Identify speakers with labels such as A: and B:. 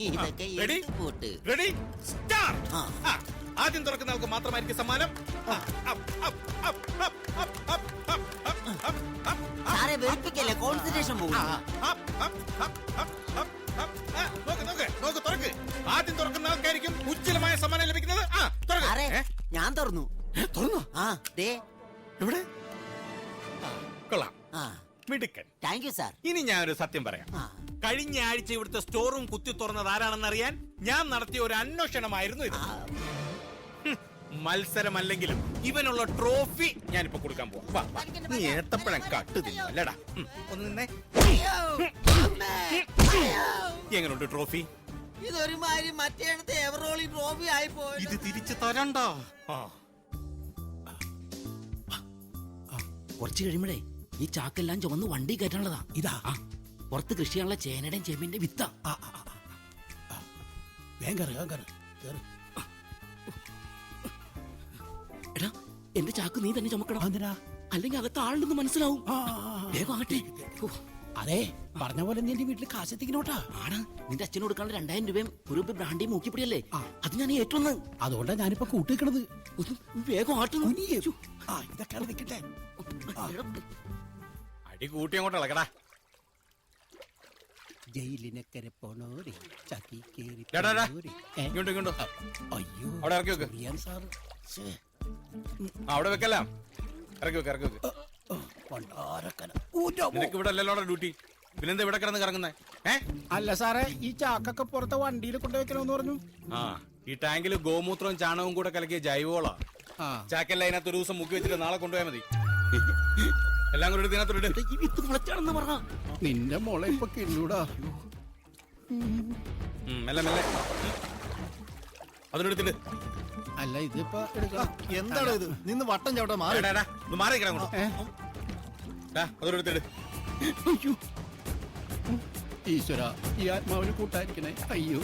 A: ഇതൊക്കെ
B: ready
A: pot
B: ready start. ആദ്യം തുറക്കുന്ന ആൾക്ക് മാത്രമായിരിക്കും സമ്മാനം.
A: സാറെ വെറുപ്പിക്കല്ലേ, കോൺസെൻട്രേഷൻ പോകും.
B: നോക്ക് തുറക്ക്. ആദ്യം തുറക്കുന്ന ആൾക്കായിരിക്കും ഉജ്ജ്വലമായ സമ്മാനം ലഭിക്കുന്നത്.
A: സാറേ ഞാൻ തുറന്നു.
B: തുറന്നു.
A: ദേ
B: എവിടെ? കൊള്ളാം, മിടുക്കൻ.
A: Thank you sir.
B: ഇനി ഞാൻ ഒരു സത്യം പറയാം. കഴിഞ്ഞ ആഴ്ച ഇവിടുത്തെ സ്റ്റോർ റൂം കുത്തി തുറന്നത് ആരാണെന്ന് അറിയാൻ ഞാൻ നടത്തിയ ഒരു അന്വേഷണമായിരുന്നു ഇത്. മത്സരമല്ലെങ്കിലും ഇവനുള്ള ട്രോഫി ഞാനിപ്പോ കൊടുക്കാൻ പോവാ. നീ ഏത്തപ്പഴം കട്ട് തിന്നല്ലടാ. ഒന്ന് നിന്നേ. എങ്ങനെയുണ്ട് ട്രോഫി?
A: ഇതൊരുമാതിരി മറ്റേ എവറോളി ട്രോഫി ആയി പോയി.
B: ഇത് തിരിച്ചു തരണ്ട.
C: കുറച്ച് കഴിയുമ്പോഴേ ഈ ചാക്കെല്ലാം ചുമന്ന് വണ്ടി കയറ്റാനുള്ളതാ.
D: ഇതാ
C: പുറത്ത് കൃഷി ചെയ്യാനുള്ള ചേനയുടെയും ചെമ്പിന്റെ വിത്താ. എടാ എന്റെ ചാക്ക് നീ തന്നെ ചുമക്കണം, അല്ലെങ്കിൽ അകത്ത് ആളുണ്ടെന്ന് മനസ്സിലാവും. വേഗം ആകട്ടെ.
D: അതെ, പറഞ്ഞ പോലെ നീ എന്റെ വീട്ടിൽ കാശെത്തിക്കണോട്ടാ.
C: ആണ്, നിന്റെ അച്ഛന് കൊടുക്കാനുള്ള 2000 രൂപയും ഒരു ബ്രാൻഡിയും മൂക്കിപ്പിടിയല്ലേ, അത് ഞാൻ ഏറ്റുവന്ന്.
D: അതുകൊണ്ടാ ഞാനിപ്പോ കൂട്ടിക്കണത്.
C: വേഗം ആട്ടുന്നു.
D: ഇതൊക്കെ നിൽക്കട്ടെ.
B: അടി കൂട്ടി അങ്ങോട്ട് ഇളക്കടാ.
D: ജയിലിനക്കരെ പോണോരെ ചക്കി കേറി.
B: ഇങ്ങോട്ടോ ഇങ്ങോട്ടോ.
D: അയ്യോ,
B: അവിടെ ഇറക്കി വെക്ക്.
D: സാറ്
B: അവിടെ വെക്കല്ലാം. ഇറക്കി വെക്ക്, ഇറക്കി വെക്ക്. നിനക്ക് ഇവിടെ അല്ലല്ലോടെ ഡ്യൂട്ടി, പിന്നെന്താ ഇവിടെ കിടന്ന് കറങ്ങുന്നേ?
D: അല്ല സാറേ, ഈ ചാക്കൊക്കെ പുറത്തെ വണ്ടിയിൽ കൊണ്ടുവെക്കണമെന്ന് പറഞ്ഞു.
B: ഈ ടാങ്കിൽ ഗോമൂത്രവും ചാണകവും കൂടെ കലക്കിയ ജൈവവളാ. ചാക്കെല്ലാം അതിനകത്ത് ഒരു ദിവസം മുക്കി വെച്ചിട്ട് നാളെ കൊണ്ടുപോയാൽ മതി. എല്ലാം കൂടെ ഇതിനകത്തോട്ട്
D: നിന്റെ മോളെ ഇപ്പൊ കിള്ളൂടാ.
B: മെല്ലെ മെല്ലെ അതിനെടുത്തിട്ട്.
D: അല്ല ഇതിപ്പോ എടുക്കാം.
E: എന്താണ് ഇത്? നിന്ന് വട്ടം ചവിട്ടാ മാറി
B: മാറിക്കടങ്ങോട്ടോ. അതെടുത്തിട്ട്.
D: ഈശ്വര, ഈ ആത്മാവിന് കൂട്ടായിരിക്കണേ. അയ്യോ.